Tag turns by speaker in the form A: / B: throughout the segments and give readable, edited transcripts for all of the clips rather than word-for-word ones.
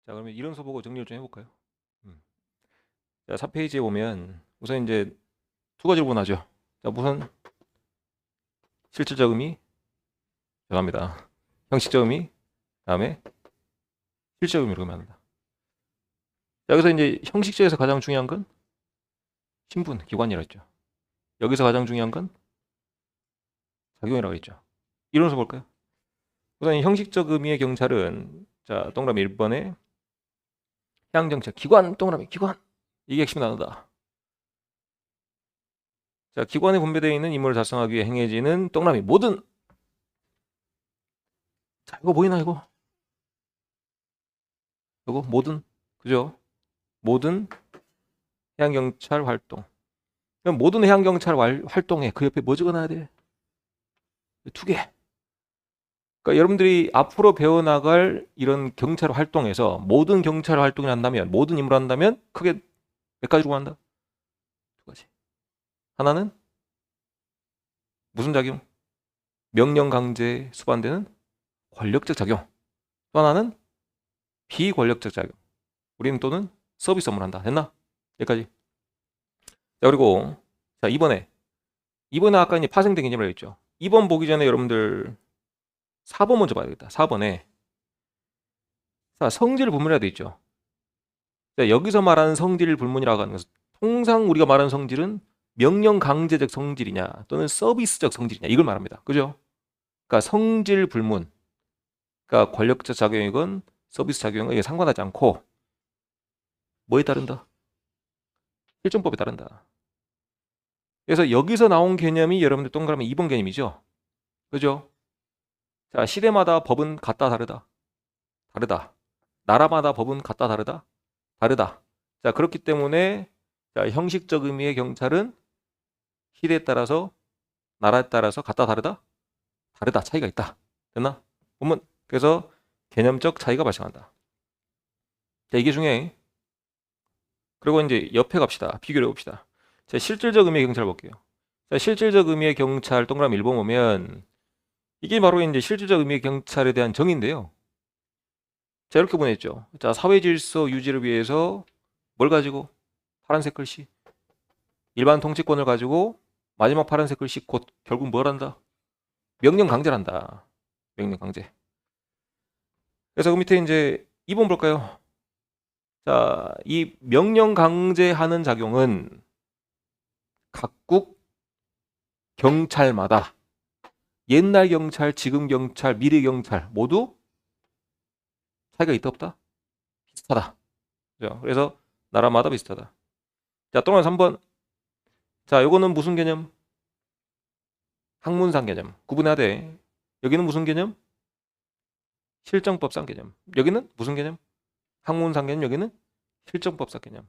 A: 자, 그러면 이론서 보고 정리를 좀 해볼까요? 자, 4페이지에 보면 우선 이제 두 가지로 분하죠. 자, 우선 실질적 의미, 죄송합니다. 형식적 의미, 다음에 실질적 의미로 합니다. 자, 여기서 이제 형식적에서 가장 중요한 건 신분, 기관이라고 했죠. 여기서 가장 중요한 건 작용이라고 했죠. 이론서 볼까요? 우선 형식적 의미의 경찰은 자, 동그라미 1번에 해양정책, 기관, 동그라미, 기관. 이게 핵심 단어다. 자, 기관에 분배되어 있는 임무를 달성하기 위해 행해지는 동그라미 모든. 자, 이거 보이나 이거? 이거 모든, 그죠? 모든 해양경찰 활동. 그럼 모든 해양경찰 활동에 그 옆에 뭐 적어놔야 돼? 두 개. 그러니까 여러분들이 앞으로 배워나갈 이런 경찰 활동에서 모든 경찰 활동을 한다면, 모든 임무를 한다면 크게 몇 가지로 한다? 두 가지. 하나는 무슨 작용? 명령 강제에 수반되는 권력적 작용. 또 하나는 비권력적 작용. 우리는 또는 서비스 업무를 한다. 됐나? 여기까지. 자, 그리고 자, 이번에 아까 이제 파생된 개념을 했죠. 2번 보기 전에 여러분들 4번 먼저 봐야겠다. 4번에 자, 성질 불문이라 돼 있죠. 자, 여기서 말하는 성질 불문이라고 하는 것은 통상 우리가 말하는 성질은 명령 강제적 성질이냐 또는 서비스적 성질이냐 이걸 말합니다. 그죠? 그러니까 성질 불문, 그러니까 권력적 작용이건 서비스 작용은 이게 상관하지 않고 뭐에 따른다? 실정법에 따른다. 그래서 여기서 나온 개념이 여러분들 동그라미 2번 개념이죠. 그죠? 자, 시대마다 법은 같다 다르다. 다르다. 나라마다 법은 같다 다르다. 다르다. 자, 그렇기 때문에 자, 형식적 의미의 경찰은 시대에 따라서 나라에 따라서 같다 다르다. 다르다. 차이가 있다. 됐나? 보면 그래서 개념적 차이가 발생한다. 자, 이게 중요해. 그리고 이제 옆에 갑시다. 비교를 해봅시다. 자, 실질적 의미의 경찰 볼게요. 자, 실질적 의미의 경찰 동그라미 1번 보면 이게 바로 이제 실질적 의미의 경찰에 대한 정의인데요. 자, 이렇게 보냈죠. 자, 사회 질서 유지를 위해서 뭘 가지고? 파란색 글씨. 일반 통치권을 가지고 마지막 파란색 글씨 곧 결국 뭘 한다? 명령 강제를 한다. 명령 강제. 그래서 그 밑에 이제 2번 볼까요? 자, 이 명령 강제하는 작용은 각국 경찰마다 옛날 경찰, 지금 경찰, 미래 경찰 모두 차이가 있다 없다? 비슷하다. 그죠? 그래서 나라마다 비슷하다. 자, 또 하나 3번. 자, 요거는 무슨 개념? 학문상 개념. 구분해야 돼. 여기는 무슨 개념? 실정법상 개념. 여기는 무슨 개념? 학문상 개념. 여기는 실정법상 개념.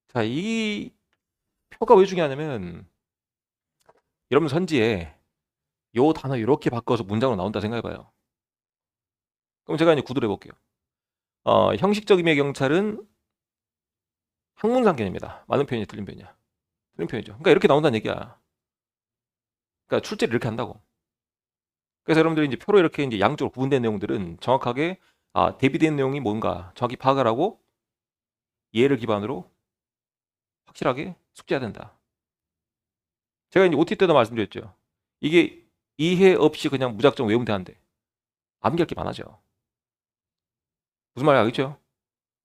A: 자, 이 표가 왜 중요하냐면 여러분 선지에 요 단어 이렇게 바꿔서 문장으로 나온다 생각해봐요. 그럼 제가 이제 구도를 해볼게요. 형식적 의미의 경찰은 학문상 개념이다. 맞는 표현이 틀린 표현이야. 틀린 표현이죠. 그러니까 이렇게 나온다는 얘기야. 그러니까 출제를 이렇게 한다고. 그래서 여러분들이 이제 표로 이렇게 이제 양쪽으로 구분된 내용들은 정확하게 대비된 내용이 뭔가 정확히 파악을 하고 예를 기반으로 확실하게 숙지해야 된다. 제가 이제 OT 때도 말씀드렸죠. 이게 이해 없이 그냥 무작정 외우면 되는데 암기할 게 많아져. 무슨 말인지 알겠죠?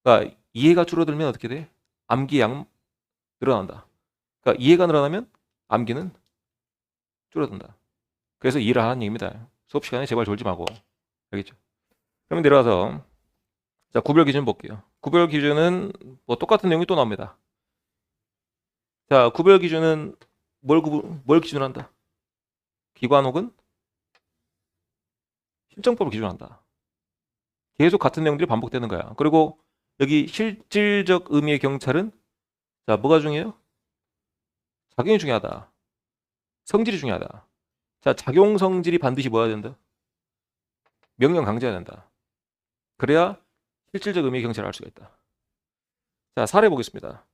A: 그러니까 이해가 줄어들면 어떻게 돼? 암기 양 늘어난다. 그러니까 이해가 늘어나면 암기는 줄어든다. 그래서 이해를 하는 얘기입니다. 수업 시간에 제발 졸지 말고. 알겠죠? 그러면 내려가서 자, 구별 기준 볼게요. 구별 기준은 뭐 똑같은 내용이 또 나옵니다. 자, 구별 기준은 뭘 기준한다? 기관 혹은 실정법을 기준한다. 계속 같은 내용들이 반복되는 거야. 그리고 여기 실질적 의미의 경찰은 자, 뭐가 중요해요? 작용이 중요하다. 성질이 중요하다. 자, 작용 성질이 반드시 뭐야 된다? 명령 강제해야 된다. 그래야 실질적 의미의 경찰을 할 수가 있다. 자, 사례 보겠습니다.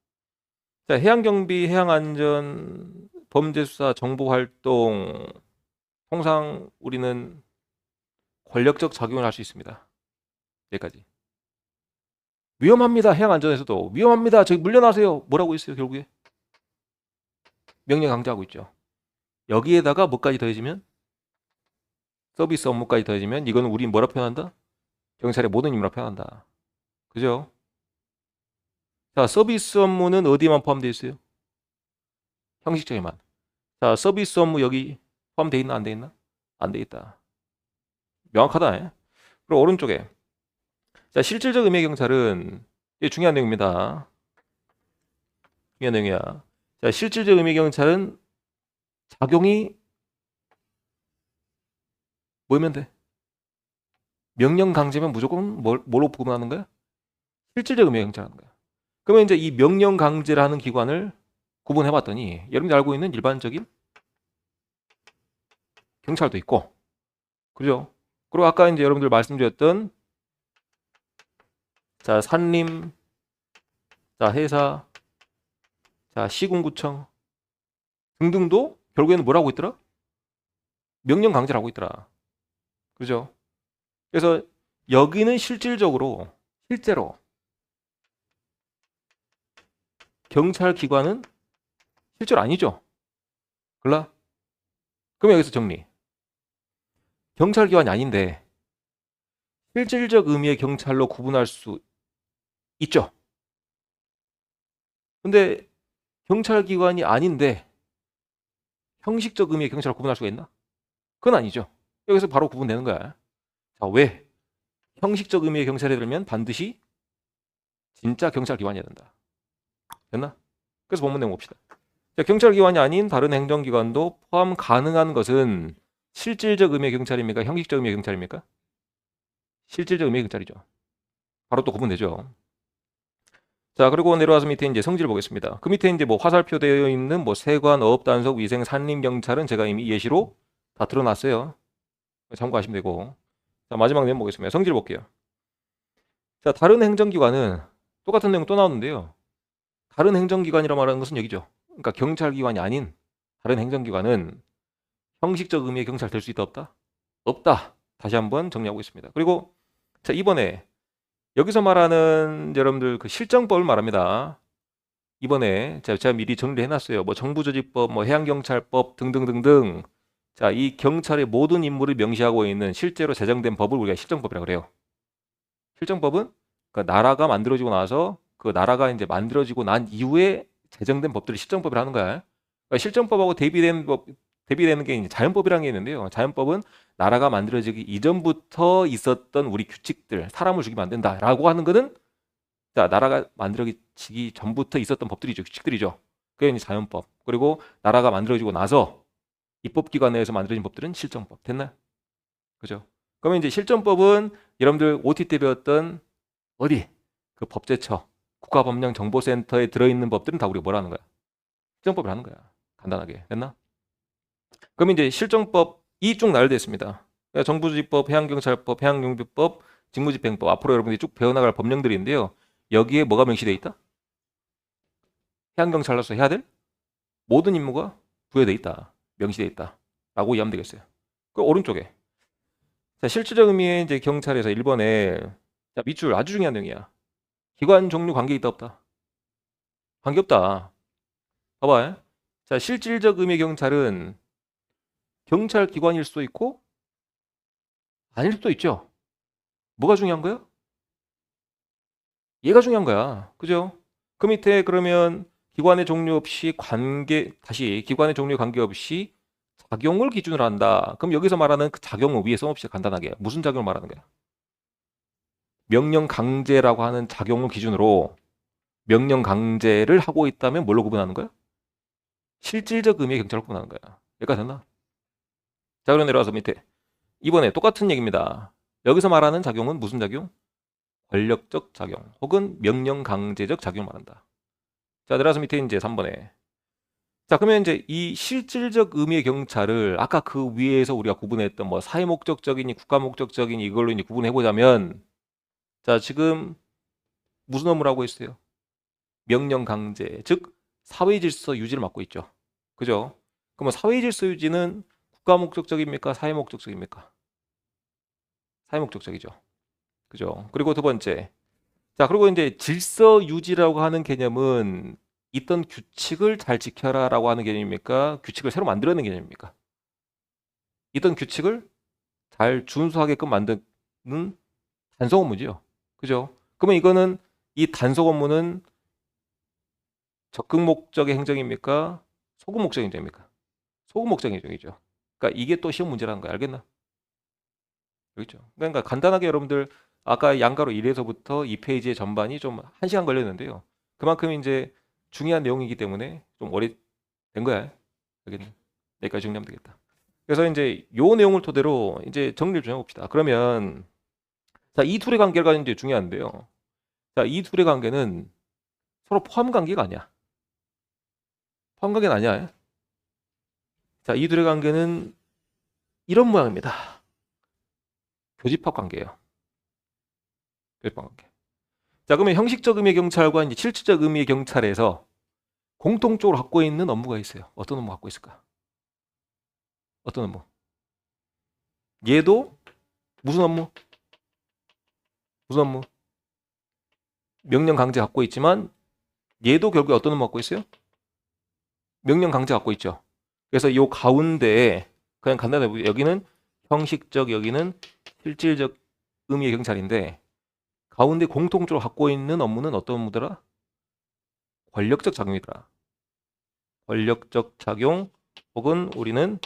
A: 자, 해양경비, 해양안전, 범죄수사, 정보활동 통상 우리는 권력적 작용을 할 수 있습니다. 여기까지. 위험합니다. 해양 안전에서도 위험합니다. 저기 물러나세요. 뭐라고 했어요? 결국에 명령 강제하고 있죠. 여기에다가 뭐까지 더해지면 서비스 업무까지 더해지면 이거는 우리 뭐라 표현한다? 경찰의 모든 임무라 표현한다. 그죠? 자, 서비스 업무는 어디에만 포함되어 있어요? 형식적에만. 자, 서비스 업무 여기 포함되어 있나 안 돼 있나? 안 돼 있다. 명확하다. 예? 그리고 오른쪽에 자, 실질적 의미의 경찰은 이게 중요한 내용입니다. 중요한 내용이야. 자, 실질적 의미의 경찰은 작용이 뭐면 돼? 명령 강제면 무조건 뭘로 구분하는 거야? 실질적 의미의 경찰하는 거야. 그러면 이제 이 명령 강제를 하는 기관을 구분해 봤더니 여러분들 알고 있는 일반적인 경찰도 있고, 그죠? 그리고 아까 이제 여러분들 말씀드렸던 자, 산림, 자, 회사, 자, 시군구청 등등도 결국에는 뭘 하고 있더라? 명령 강제를 하고 있더라. 그죠? 그래서 여기는 실질적으로 실제로 경찰 기관은 실제로 아니죠. 글라? 그럼 여기서 정리. 경찰 기관이 아닌데 실질적 의미의 경찰로 구분할 수 있죠. 근데 경찰 기관이 아닌데 형식적 의미의 경찰을 구분할 수가 있나? 그건 아니죠. 여기서 바로 구분되는 거야. 자, 왜? 형식적 의미의 경찰에 들면 반드시 진짜 경찰 기관이어야 된다. 됐나? 그래서 본문 내용 봅시다. 자, 경찰 기관이 아닌 다른 행정기관도 포함 가능한 것은 실질적 의미의 경찰입니까? 형식적 의미의 경찰입니까? 실질적 의미의 경찰이죠. 바로 또 구분되죠. 자, 그리고 내려와서 밑에 이제 성질 보겠습니다. 그 밑에 이제 뭐 화살표 되어 있는 뭐 세관, 어업, 단속, 위생, 산림, 경찰은 제가 이미 예시로 다 드러났어요. 참고하시면 되고. 자, 마지막 내용 보겠습니다. 성질 볼게요. 자, 다른 행정기관은 똑같은 내용 또 나오는데요. 다른 행정기관이라 말하는 것은 여기죠. 그러니까 경찰기관이 아닌 다른 행정기관은 형식적 의미의 경찰 될 수 있다 없다? 없다. 다시 한번 정리하고 있습니다. 그리고 자, 이번에 여기서 말하는 여러분들 그 실정법을 말합니다. 이번에 제가 미리 정리해 놨어요. 뭐 정부조직법, 뭐 해양경찰법 등등등등. 자, 이 경찰의 모든 임무를 명시하고 있는 실제로 제정된 법을 우리가 실정법이라고 그래요. 실정법은 그 나라가 만들어지고 나서 그 나라가 이제 만들어지고 난 이후에 제정된 법들이 실정법이라는 거야. 그러니까 실정법하고 대비되는 게 이제 자연법이라는 게 있는데요. 자연법은 나라가 만들어지기 이전부터 있었던 우리 규칙들, 사람을 죽이면 안 된다라고 하는 거는 자, 나라가 만들어지기 전부터 있었던 법들이죠. 규칙들이죠. 그게 이제 자연법. 그리고 나라가 만들어지고 나서 입법기관에서 만들어진 법들은 실정법. 됐나? 그죠? 그러면 이제 실정법은 여러분들 OT 때 배웠던 어디? 그 법제처, 국가법령정보센터에 들어있는 법들은 다 우리가 뭐라는 거야? 실정법이라는 거야. 간단하게. 됐나? 그럼 이제 실정법이 쭉 나열되어 있습니다. 그러니까 정부조직법, 해양경찰법, 해양경비법, 직무집행법 앞으로 여러분들이 쭉 배워나갈 법령들인데요. 여기에 뭐가 명시되어 있다? 해양경찰로서 해야 될 모든 임무가 부여되어 있다. 명시되어 있다. 라고 이해하면 되겠어요. 그 오른쪽에 자, 실질적 의미의 이제 경찰에서 1번에 자, 밑줄 아주 중요한 내용이야. 기관 종류 관계 있다 없다? 관계 없다. 봐봐. 자, 실질적 의미의 경찰은 경찰 기관일 수도 있고 아닐 수도 있죠. 뭐가 중요한 거야? 얘가 중요한 거야. 그죠? 그 밑에 그러면 기관의 종류 없이 다시 기관의 종류 관계없이 작용을 기준으로 한다. 그럼 여기서 말하는 그 작용은 위에 써봅시다. 간단하게. 무슨 작용을 말하는 거야? 명령 강제라고 하는 작용을 기준으로 명령 강제를 하고 있다면 뭘로 구분하는 거야? 실질적 의미의 경찰로 구분하는 거야. 여기까지 됐나? 자, 그럼 내려와서 밑에. 이번에 똑같은 얘기입니다. 여기서 말하는 작용은 무슨 작용? 권력적 작용 혹은 명령 강제적 작용을 말한다. 자, 내려와서 밑에 이제 3번에. 자, 그러면 이제 이 실질적 의미의 경찰을 아까 그 위에서 우리가 구분했던 뭐 사회 목적적이니 국가 목적적이니 이걸로 이제 구분해 보자면 자, 지금 무슨 업무를 하고 있어요? 명령 강제, 즉 사회 질서 유지를 맡고 있죠. 그죠? 그러면 사회 질서 유지는 국가 목적적입니까? 사회 목적적입니까? 사회 목적적이죠. 그죠? 그리고 두 번째. 자, 그리고 이제 질서 유지라고 하는 개념은 있던 규칙을 잘 지켜라라고 하는 개념입니까? 규칙을 새로 만들어내는 개념입니까? 있던 규칙을 잘 준수하게끔 만드는 단속 업무죠. 그죠? 그러면 이거는 이 단속 업무는 적극 목적의 행정입니까? 소극 목적의 행정입니까? 소극 목적의 행정이죠. 그러니까 이게 또 시험 문제라는 거 알겠나? 그렇죠. 그러니까 간단하게 여러분들 아까 양가로 1에서부터 2페이지의 전반이 좀 1시간 걸렸는데요. 그만큼 이제 중요한 내용이기 때문에 좀 오래 된 거야. 알겠네. 여기까지 정리하면 되겠다. 그래서 이제 요 내용을 토대로 이제 정리를 좀 해봅시다. 그러면 자, 이 둘의 관계가 이제 중요한데요. 자, 이 둘의 관계는 서로 포함 관계가 아니야. 포함 관계는 아니야. 자, 이 둘의 관계는 이런 모양입니다. 교집합 관계예요. 교집합 관계. 자, 그러면 형식적 의미의 경찰과 이제 실질적 의미의 경찰에서 공통적으로 갖고 있는 업무가 있어요. 어떤 업무 갖고 있을까? 어떤 업무? 얘도 무슨 업무? 무슨 업무? 명령 강제 갖고 있지만 얘도 결국에 어떤 업무 갖고 있어요? 명령 강제 갖고 있죠. 그래서 요 가운데에 그냥 간단하게 여기는 형식적, 여기는 실질적 의미의 경찰인데 가운데 공통적으로 갖고 있는 업무는 어떤 업무더라? 권력적 작용이더라. 권력적 작용 혹은 우리는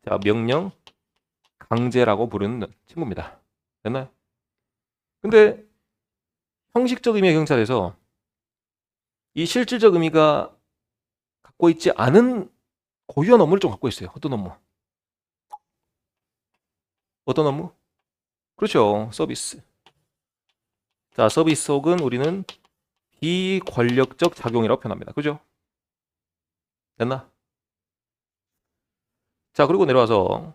A: 자, 명령 강제라고 부르는 친구입니다. 됐나요? 근데 형식적 의미의 경찰에서 이 실질적 의미가 갖고 있지 않은 고유한 업무를 좀 갖고 있어요. 어떤 업무? 어떤 업무? 그렇죠. 서비스. 자, 서비스 혹은 우리는 비권력적 작용이라고 표현합니다. 그죠? 됐나? 자, 그리고 내려와서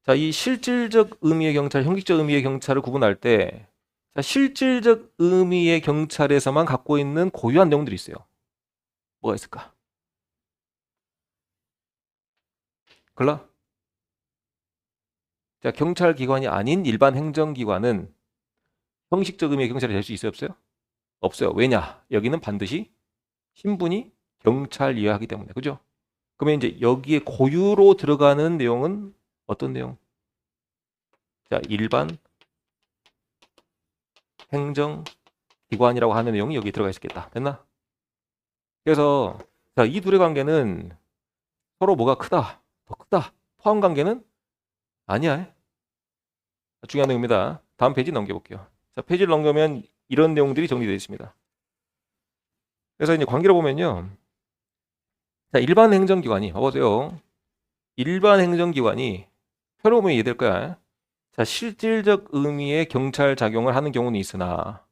A: 자, 이 실질적 의미의 경찰, 형식적 의미의 경찰을 구분할 때 자, 실질적 의미의 경찰에서만 갖고 있는 고유한 내용들이 있어요. 뭐가 있을까? 글라? 자, 경찰 기관이 아닌 일반 행정기관은 형식적 의미의 경찰이 될 수 있어요, 없어요? 없어요. 왜냐? 여기는 반드시 신분이 경찰 이하이기 때문에. 그죠? 그러면 이제 여기에 고유로 들어가는 내용은 어떤 내용? 자, 일반 행정기관이라고 하는 내용이 여기 들어가 있겠다. 됐나? 그래서 자, 이 둘의 관계는 서로 뭐가 크다, 더 크다. 포함 관계는 아니야. 중요한 내용입니다. 다음 페이지 넘겨볼게요. 자, 페이지를 넘기면 이런 내용들이 정리되어 있습니다. 그래서 이제 관계를 보면요. 자, 일반 행정기관이, 봐보세요. 일반 행정기관이, 표로 보면 이해될 거야. 자, 실질적 의미의 경찰 작용을 하는 경우는 있으나,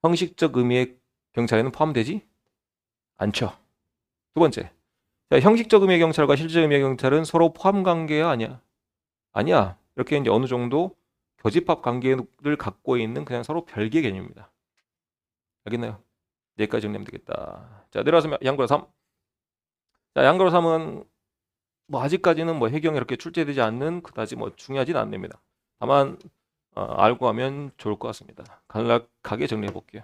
A: 형식적 의미의 경찰에는 포함되지 않죠. 두 번째. 자, 형식적 의미의 경찰과 실질적 의미의 경찰은 서로 포함 관계야, 아니야? 아니야. 이렇게 이제 어느 정도 교집합 관계를 갖고 있는 그냥 서로 별개의 개념입니다. 알겠나요? 여기까지 정리하면 되겠다. 자, 내려와서 양구라 3. 자, 양구라 3은 뭐 아직까지는 뭐 해경에 이렇게 출제되지 않는 그다지 뭐 중요하진 않습니다. 다만 알고 가면 좋을 것 같습니다. 간략하게 정리해 볼게요.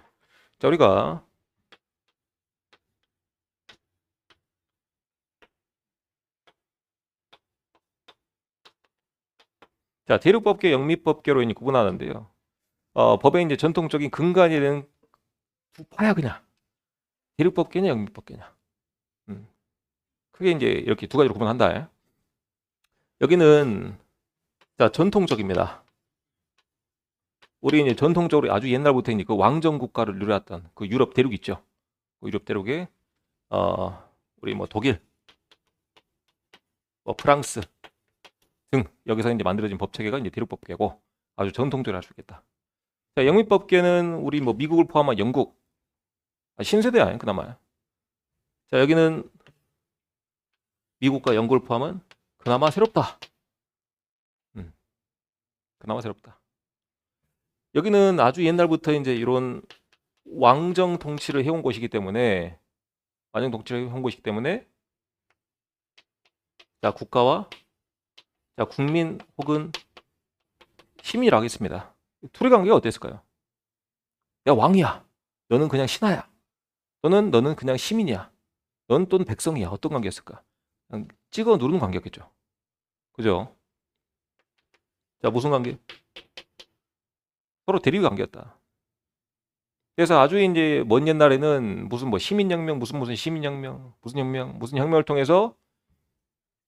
A: 자, 우리가 자, 대륙법계, 영미법계로 이제 구분하는데요. 법의 이제 전통적인 근간이 되는 두 파야 그냥 대륙법계냐 영미법계냐. 크게 이제 이렇게 두 가지로 구분한다. 여기는 자, 전통적입니다. 우리 이제 전통적으로 아주 옛날부터 이제 그 왕정 국가를 누렸던 그 유럽 대륙 있죠. 그 유럽 대륙에 우리 뭐 독일, 뭐 프랑스 등 여기서 이제 만들어진 법 체계가 이제 대륙법계고 아주 전통적으로 할 수 있겠다. 자, 영미법계는 우리 뭐 미국을 포함한 영국 신세대야 그나마. 자, 여기는 미국과 영국을 포함한 그나마 새롭다. 그나마 새롭다. 여기는 아주 옛날부터 이제 이런 왕정 통치를 해온 곳이기 때문에 왕정 통치를 해온 곳이기 때문에 자, 국가와 자, 국민 혹은 시민이라 하겠습니다. 둘의 관계가 어땠을까요? 내가 왕이야. 너는 그냥 신하야. 너는 그냥 시민이야. 넌 또는 백성이야. 어떤 관계였을까? 그냥 찍어 누르는 관계였겠죠. 그죠? 자, 무슨 관계? 서로 대립 관계였다. 그래서 아주 이제 먼 옛날에는 무슨 뭐 시민혁명, 무슨 시민혁명, 무슨 혁명, 무슨 혁명을 통해서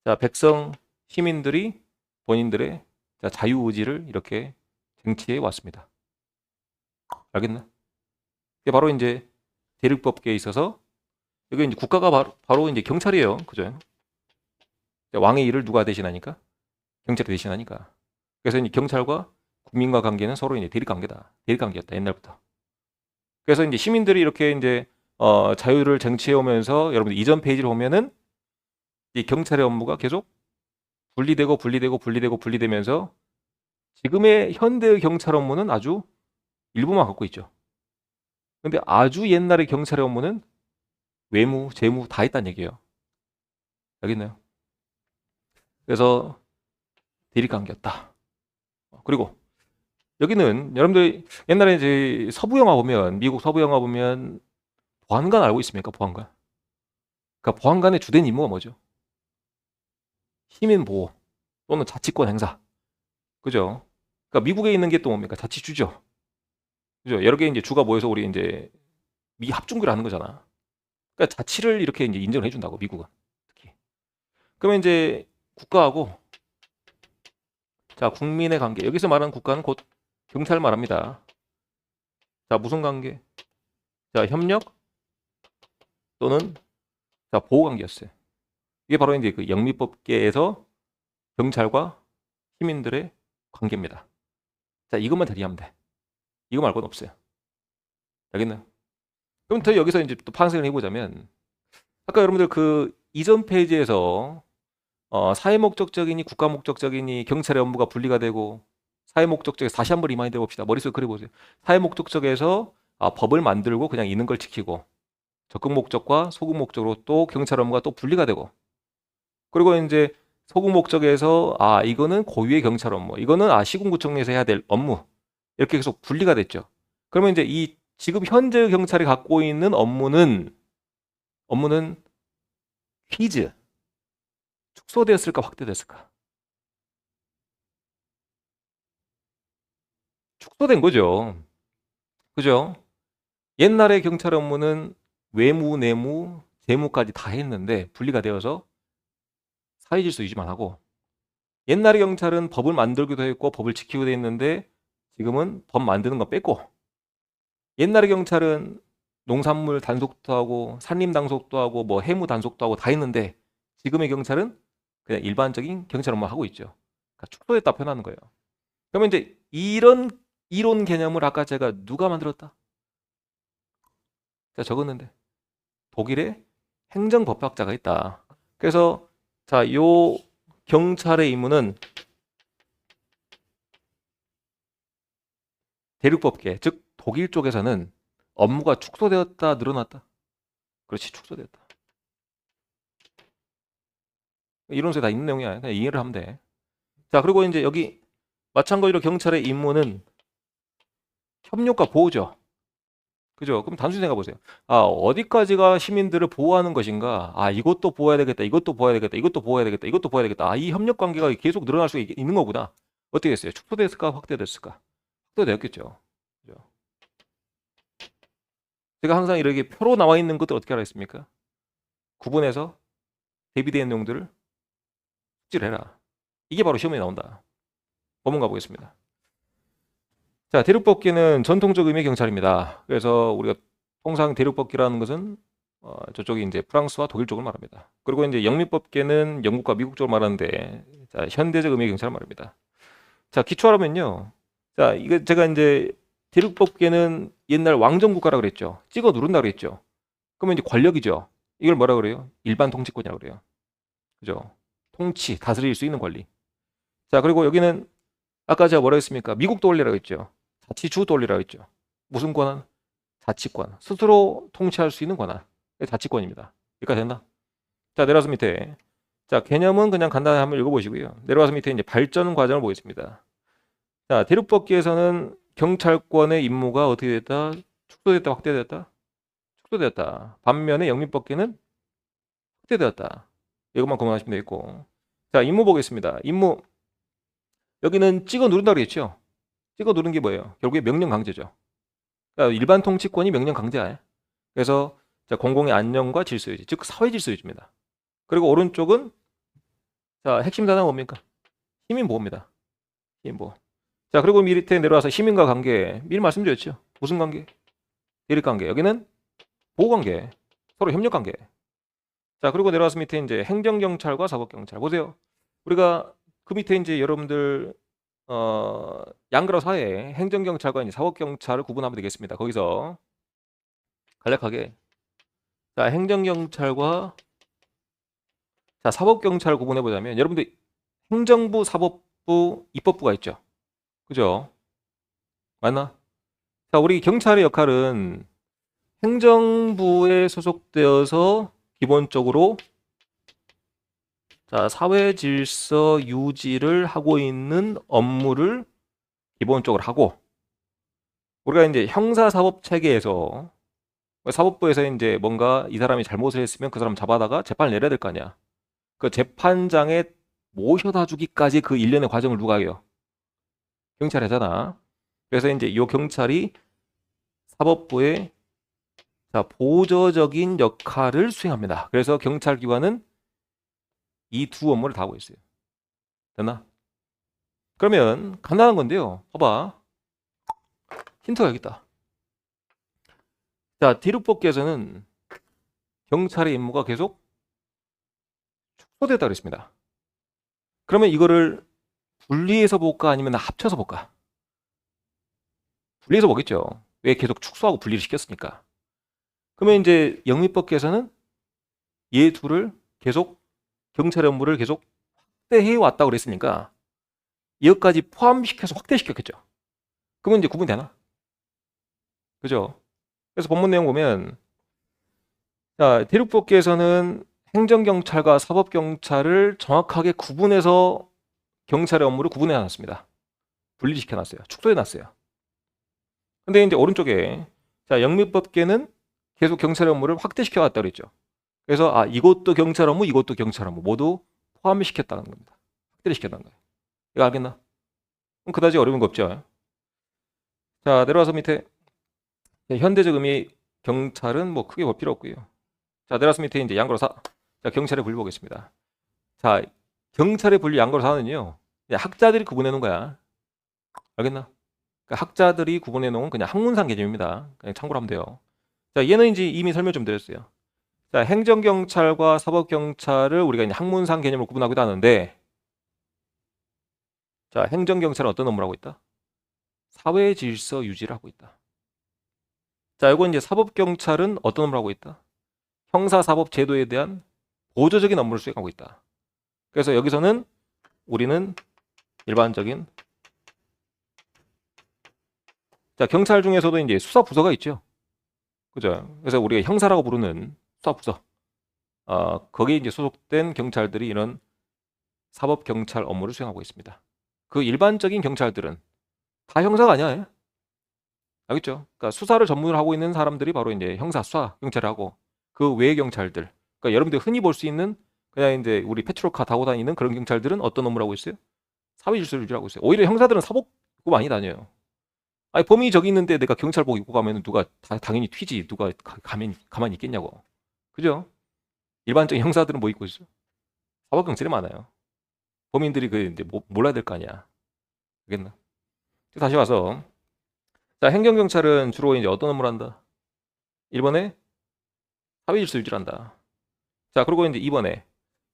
A: 자, 백성, 시민들이 본인들의 자, 자유의지를 이렇게 쟁취해 왔습니다. 알겠나? 이게 바로 이제 대륙법계에 있어서 여기 이제 국가가 바로 이제 경찰이에요. 그죠? 왕의 일을 누가 대신하니까? 경찰이 대신하니까. 그래서 이제 경찰과 국민과 관계는 서로 이제 대립 관계다. 대립 관계였다. 옛날부터. 그래서 이제 시민들이 이렇게 이제 자유를 쟁취해 오면서 여러분들 이전 페이지를 보면은 이 경찰의 업무가 계속 분리되면서 지금의 현대의 경찰 업무는 아주 일부만 갖고 있죠. 근데 아주 옛날의 경찰의 업무는 외무, 재무 다 있다는 얘기예요. 알겠나요? 그래서 대립관계였다. 그리고 여기는 여러분들 옛날에 이제 서부 영화 보면 미국 서부 영화 보면 보안관 알고 있습니까? 보안관. 그러니까 보안관의 주된 임무가 뭐죠? 시민 보호 또는 자치권 행사. 그죠? 그러니까 미국에 있는 게 또 뭡니까? 자치주죠. 그죠? 여러 개 이제 주가 모여서 우리 이제 미 합중국을 하는 거잖아. 그러니까 자치를 이렇게 이제 인정을 해준다고 미국은 특히. 그러면 이제 국가하고 자 국민의 관계 여기서 말하는 국가는 곧 경찰 말합니다. 자 무슨 관계? 자 협력 또는 자 보호 관계였어요. 이게 바로 이제 그 영미법계에서 경찰과 시민들의 관계입니다. 자 이것만 대리하면 돼. 이거 말고는 없어요. 알겠나요? 그럼 더 여기서 이제 또 파생을 해보자면 아까 여러분들 그 이전 페이지에서 사회 목적적이니 국가 목적적이니 경찰의 업무가 분리가 되고 사회 목적적에서 다시 한번 리마인드 해봅시다. 머릿속에 그려보세요. 사회 목적적에서 법을 만들고 그냥 있는 걸 지키고 적극 목적과 소극 목적으로 또 경찰 업무가 또 분리가 되고 그리고 이제 소극 목적에서 이거는 고유의 경찰 업무 이거는 시군구청에서 해야 될 업무 이렇게 계속 분리가 됐죠. 그러면 이제 이 지금 현재 경찰이 갖고 있는 업무는 퀴즈 축소되었을까 확대됐을까? 축소된 거죠. 그죠? 옛날에 경찰 업무는 외무, 내무, 재무까지 다 했는데 분리가 되어서 사회질서 유지만 하고 옛날의 경찰은 법을 만들기도 했고 법을 지키기도 했는데 지금은 법 만드는 거 뺐고 옛날의 경찰은 농산물 단속도 하고 산림 단속도 하고 뭐 해무 단속도 하고 다 했는데 지금의 경찰은 그냥 일반적인 경찰 업무 하고 있죠. 그러니까 축소했다 표현하는 거예요. 그러면 이제 이런 이론 개념을 아까 제가 누가 만들었다? 제가 적었는데 독일의 행정법학자가 있다. 그래서 자, 요 경찰의 임무는 대륙법계, 즉 독일 쪽에서는 업무가 축소되었다, 늘어났다. 그렇지, 축소되었다. 이론서에 다 있는 내용이야. 그냥 이해를 하면 돼. 자, 그리고 이제 여기 마찬가지로 경찰의 임무는 협력과 보호죠. 그죠? 그럼 단순히 생각해 보세요. 어디까지가 시민들을 보호하는 것인가? 이것도 보호해야 되겠다. 이것도 보호해야 되겠다. 이것도 보호해야 되겠다. 이것도 보호해야 되겠다. 이 협력 관계가 계속 늘어날 수 있는 거구나. 어떻게 됐어요? 축소됐을까? 확대됐을까? 확대되었겠죠. 그죠? 제가 항상 이렇게 표로 나와 있는 것들 어떻게 알았습니까? 구분해서 대비된 내용들을 숙지를 해라. 이게 바로 시험에 나온다. 본문 가보겠습니다. 자, 대륙법계는 전통적 의미의 경찰입니다. 그래서 우리가 통상 대륙법계라는 것은 저쪽이 이제 프랑스와 독일 쪽을 말합니다. 그리고 이제 영미법계는 영국과 미국 쪽을 말하는데 자, 현대적 의미의 경찰을 말합니다. 자, 기초하라면요. 자, 이거 제가 이제 대륙법계는 옛날 왕정국가라 그랬죠. 찍어 누른다 그랬죠. 그러면 이제 권력이죠. 이걸 뭐라 그래요? 일반 통치권이라고 그래요. 그죠? 통치, 다스릴 수 있는 권리. 자, 그리고 여기는 아까 제가 뭐라 했습니까? 미국도 올리라고 했죠. 자치주도 올리라고 했죠. 무슨 권한? 자치권. 스스로 통치할 수 있는 권한. 자치권입니다. 여기까지 됐나? 자, 내려와서 밑에. 자, 개념은 그냥 간단히 한번 읽어보시고요. 내려와서 밑에 이제 발전 과정을 보겠습니다. 자, 대륙법계에서는 경찰권의 임무가 어떻게 됐다? 축소됐다, 확대됐다? 축소되었다. 반면에 영미법계는 확대되었다. 이것만 구분하시면 되겠고. 자, 임무 보겠습니다. 임무. 여기는 찍어 누른다 그랬죠? 찍어 누른 게 뭐예요? 결국에 명령 강제죠. 그러니까 일반 통치권이 명령 강제야. 그래서 자, 공공의 안녕과 질서 유지, 즉 사회 질서 유지입니다. 그리고 오른쪽은 자, 핵심 단어가 뭡니까? 시민 보호입니다. 시민 보호. 자, 그리고 밑에 내려와서 시민과 관계. 미리 말씀드렸죠. 무슨 관계? 대립 관계. 여기는 보호 관계. 서로 협력 관계. 자, 그리고 내려와서 밑에 이제 행정경찰과 사법경찰. 보세요. 우리가 그 밑에 이제 여러분들 양그라 사회에 행정경찰과 이제 사법경찰을 구분하면 되겠습니다. 거기서 간략하게 자, 행정경찰과 자, 사법경찰을 구분해 보자면 여러분들 행정부, 사법부, 입법부가 있죠. 그죠? 맞나? 자, 우리 경찰의 역할은 행정부에 소속되어서 기본적으로 자, 사회 질서 유지를 하고 있는 업무를 기본적으로 하고, 우리가 이제 형사사법 체계에서 사법부에서 이제 뭔가 이 사람이 잘못을 했으면 그 사람 잡아다가 재판을 내려야 될 거 아니야. 그 재판장에 모셔다 주기까지 그 일련의 과정을 누가 해요? 경찰이 하잖아. 그래서 이제 이 경찰이 사법부의 자, 보조적인 역할을 수행합니다. 그래서 경찰기관은 이 두 업무를 다 하고 있어요. 됐나? 그러면 간단한 건데요. 봐봐. 힌트가 여기 있다. 자, 대륙법계에서는 경찰의 임무가 계속 축소됐다 그랬습니다. 그러면 이거를 분리해서 볼까 아니면 합쳐서 볼까? 분리해서 보겠죠. 왜 계속 축소하고 분리를 시켰으니까. 그러면 이제 영미법계에서는 얘 둘을 계속 경찰의 업무를 계속 확대해 왔다고 그랬으니까 이것까지 포함시켜서 확대시켰겠죠. 그러면 이제 구분이 되나? 그죠? 그래서 본문 내용 보면 자, 대륙법계에서는 행정경찰과 사법경찰을 정확하게 구분해서 경찰의 업무를 구분해 놨습니다. 분리시켜 놨어요. 축소해 놨어요. 근데 이제 오른쪽에 자, 영미법계는 계속 경찰의 업무를 확대시켜 왔다 그랬죠. 그래서 아, 이것도 경찰 업무, 이것도 경찰 업무 모두 포함을 시켰다는 겁니다. 확대를 시켰다는 거예요. 이거 알겠나? 그럼 그다지 어려운 거 없죠. 자, 내려와서 밑에 현대적 의미 경찰은 뭐 크게 볼 필요 없고요. 자, 내려와서 밑에 이제 양거로사. 자, 경찰의 분리 보겠습니다. 자, 경찰의 분리 양거로사는요. 학자들이 구분해 놓은 거야. 알겠나? 그러니까 학자들이 구분해 놓은 그냥 학문상 개념입니다. 그냥 참고로 하면 돼요. 자, 얘는 이제 이미 설명 좀 드렸어요. 자, 행정경찰과 사법경찰을 우리가 이제 학문상 개념으로 구분하기도 하는데, 자, 행정경찰은 어떤 업무를 하고 있다? 사회 질서 유지를 하고 있다. 자, 이건 이제 사법경찰은 어떤 업무를 하고 있다? 형사사법 제도에 대한 보조적인 업무를 수행하고 있다. 그래서 여기서는 우리는 일반적인 자, 경찰 중에서도 이제 수사부서가 있죠. 그죠? 그래서 우리가 형사라고 부르는 수사부서 거기에 이제 소속된 경찰들이 이런 사법경찰 업무를 수행하고 있습니다. 그 일반적인 경찰들은 다 형사가 아니야. 알겠죠? 그러니까 수사를 전문으로 하고 있는 사람들이 바로 이제 형사 수사 경찰을 하고 그 외의 경찰들. 그러니까 여러분들 흔히 볼 수 있는 그냥 이제 우리 페트롤카 타고 다니는 그런 경찰들은 어떤 업무를 하고 있어요? 사회 질서를 유지하고 있어요. 오히려 형사들은 사복 입고 많이 다녀요. 아니 범인이 저기 있는데 내가 경찰복 입고 가면 누가 당연히 튀지. 누가 가만히 있겠냐고. 그죠? 일반적인 형사들은 뭐 입고 있어요? 사법경찰이 많아요. 범인들이 그 이제 몰라야 될 거 아니야. 알겠나? 다시 와서 자, 행정경찰은 주로 이제 어떤 업무를 한다? 1번에 사회 질서 유지를 한다. 자, 그리고 이제 2번에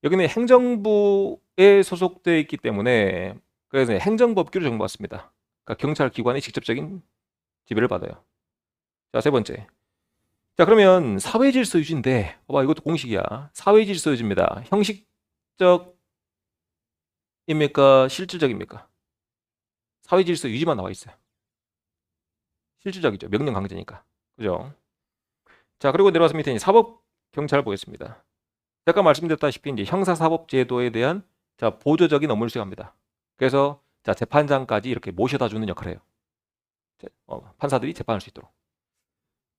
A: 여기는 행정부에 소속되어 있기 때문에 그래서 행정법규를 적용받습니다. 그러니까 경찰 기관의 직접적인 지배를 받아요. 자, 세 번째. 자, 그러면 사회 질서 유지인데 봐봐, 이것도 공식이야. 사회 질서 유지입니다. 형식적입니까? 실질적입니까? 사회 질서 유지만 나와 있어요. 실질적이죠. 명령 강제니까. 그죠? 자, 그리고 내려와서 밑에 이제 사법 경찰 보겠습니다. 아까 말씀드렸다시피 이제 형사사법 제도에 대한 자, 보조적인 업무를 수행합니다. 그래서 자, 재판장까지 이렇게 모셔다 주는 역할을 해요. 판사들이 재판할 수 있도록.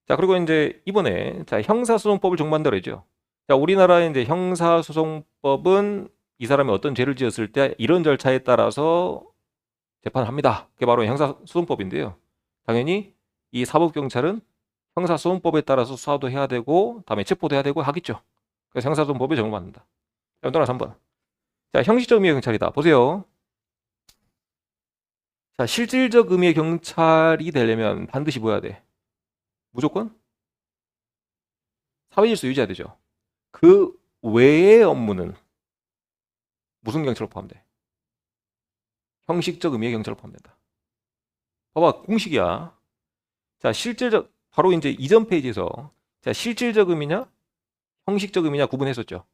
A: 자, 그리고 이제 이번에 자, 형사소송법을 종반대로 했죠. 자, 우리나라의 이제 형사소송법은 이 사람이 어떤 죄를 지었을 때 이런 절차에 따라서 재판을 합니다. 그게 바로 형사소송법인데요. 당연히 이 사법경찰은 형사소송법에 따라서 수사도 해야 되고 다음에 체포도 해야 되고 하겠죠. 그래서 형사소송법에 적용받는다. 자, 따라서 한번. 자, 형식적 의미의 경찰이다. 보세요. 자, 실질적 의미의 경찰이 되려면 반드시 뭐 해야 돼? 무조건 사회질서 유지해야 되죠. 그 외의 업무는 무슨 경찰로 포함돼? 형식적 의미의 경찰로 포함된다. 봐봐, 공식이야. 자, 실질적, 바로 이제 이전 페이지에서 자, 실질적 의미냐, 형식적 의미냐 구분했었죠.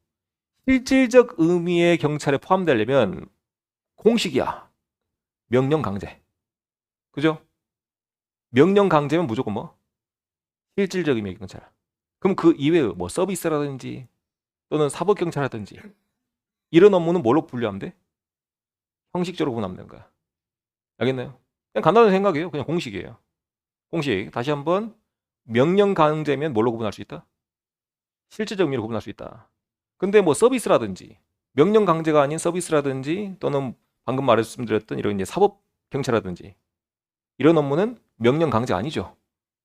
A: 실질적 의미의 경찰에 포함되려면 공식이야. 명령 강제. 그죠? 명령 강제면 무조건 뭐? 실질적 의미의 경찰. 그럼 그 이외의 뭐 서비스라든지 또는 사법경찰이라든지 이런 업무는 뭘로 분류하면 돼? 형식적으로 구분하면 되는 거야. 알겠나요? 그냥 간단한 생각이에요. 그냥 공식이에요. 공식. 다시 한번 명령 강제면 뭘로 구분할 수 있다? 실질적 의미로 구분할 수 있다. 근데 뭐 서비스라든지 명령 강제가 아닌 서비스라든지 또는 방금 말씀드렸던 이런 이제 사법 경찰이라든지 이런 업무는 명령 강제가 아니죠.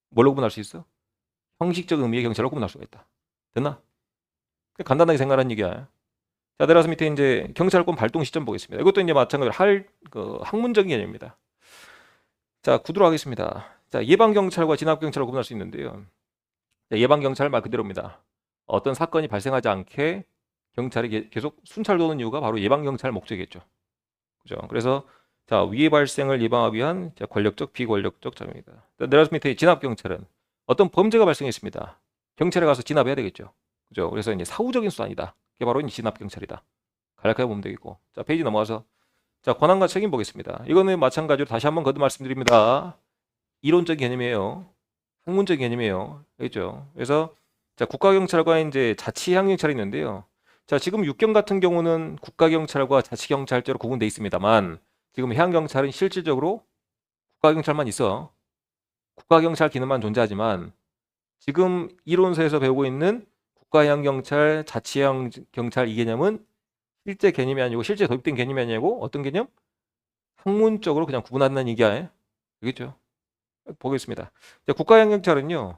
A: 뭘로 구분할 수 있어? 형식적 의미의 경찰로 구분할 수가 있다. 됐나? 간단하게 생각하는 얘기야. 자, 내려서 밑에 이제 경찰권 발동 시점 보겠습니다. 이것도 이제 마찬가지로 학문적인 개념입니다. 자, 구두로 하겠습니다. 자, 예방경찰과 진압경찰을 구분할 수 있는데요. 자, 예방경찰 말 그대로입니다. 어떤 사건이 발생하지 않게 경찰이 계속 순찰 도는 이유가 바로 예방경찰 목적이겠죠. 그죠? 그래서 자, 위해 발생을 예방하기 위한 자, 권력적, 비권력적 작용이다. 내려서 밑에 진압경찰은 어떤 범죄가 발생했습니다. 경찰에 가서 진압해야 되겠죠. 그죠? 그래서 이제 사후적인 수단이다. 그게 바로 이제 진압경찰이다. 간략하게 보면 되겠고. 자, 페이지 넘어가서 자, 권한과 책임 보겠습니다. 이거는 마찬가지로 다시 한번 거듭 말씀드립니다. 이론적 개념이에요. 학문적 개념이에요. 알겠죠? 그래서 자, 국가경찰과 이제 자치해양경찰이 있는데요. 자, 지금 육경 같은 경우는 국가경찰과 자치경찰제로 구분되어 있습니다만 지금 해양경찰은 실질적으로 국가경찰만 있어. 국가경찰 기능만 존재하지만 지금 이론서에서 배우고 있는 국가해양경찰, 자치해양경찰 이 개념은 실제 개념이 아니고 실제 도입된 개념이 아니고 어떤 개념? 학문적으로 그냥 구분한다는 얘기야. 알겠죠? 보겠습니다. 자, 국가해양경찰은요.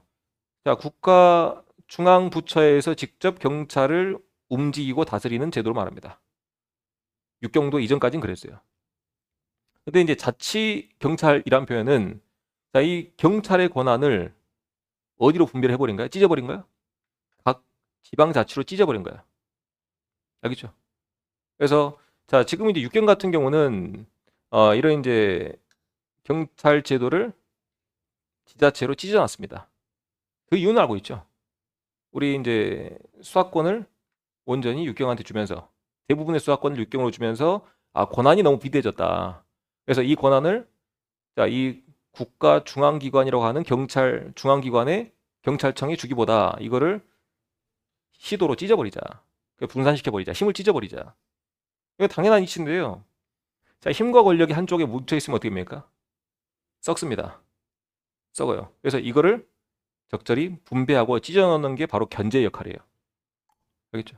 A: 자, 국가 중앙 부처에서 직접 경찰을 움직이고 다스리는 제도를 말합니다. 육경도 이전까지는 그랬어요. 근데 이제 자치경찰이란 표현은 자, 이 경찰의 권한을 어디로 분배를 해버린 거야? 찢어버린 거야? 각 지방자치로 찢어버린 거야. 알겠죠? 그래서 자, 지금 이제 육경 같은 경우는 이런 이제 경찰 제도를 지자체로 찢어놨습니다. 그 이유는 알고 있죠. 우리 이제 수사권을 온전히 육경한테 주면서 대부분의 수사권을 육경으로 주면서 권한이 너무 비대해졌다. 그래서 이 권한을 자, 이 국가 중앙기관이라고 하는 경찰 중앙기관의 경찰청에 주기보다 이거를 시도로 찢어버리자. 분산시켜버리자. 힘을 찢어버리자. 이거 당연한 이치인데요. 자, 힘과 권력이 한쪽에 뭉쳐있으면 어떻게 됩니까? 썩습니다. 썩어요. 그래서 이거를 적절히 분배하고 찢어넣는 게 바로 견제의 역할이에요. 알겠죠?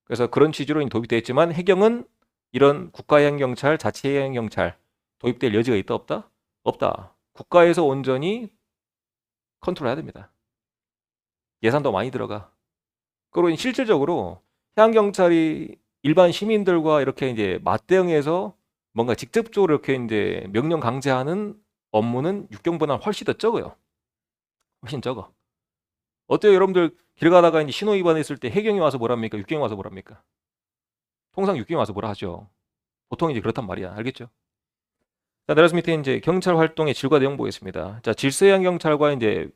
A: 그래서 그런 취지로 도입되어 있지만 해경은 이런 국가해양경찰, 자치해양경찰 도입될 여지가 있다 없다? 없다. 국가에서 온전히 컨트롤해야 됩니다. 예산도 많이 들어가. 그리고 실질적으로 해양경찰이 일반 시민들과 이렇게 이제 맞대응해서 뭔가 직접적으로 이렇게 이제 명령 강제하는 업무는 육경보다 훨씬 더 적어요. 훨씬 적어. 어때요, 여러분들 길 가다가 이제 신호 위반했을 때 해경이 와서 뭐랍니까? 육경이 와서 뭐랍니까? 통상 육경이 와서 뭐라 하죠. 보통 이제 그렇단 말이야. 알겠죠? 자, 내려서 밑에 이제 경찰 활동의 질과 내용 보겠습니다. 자, 질서해양 경찰과 이제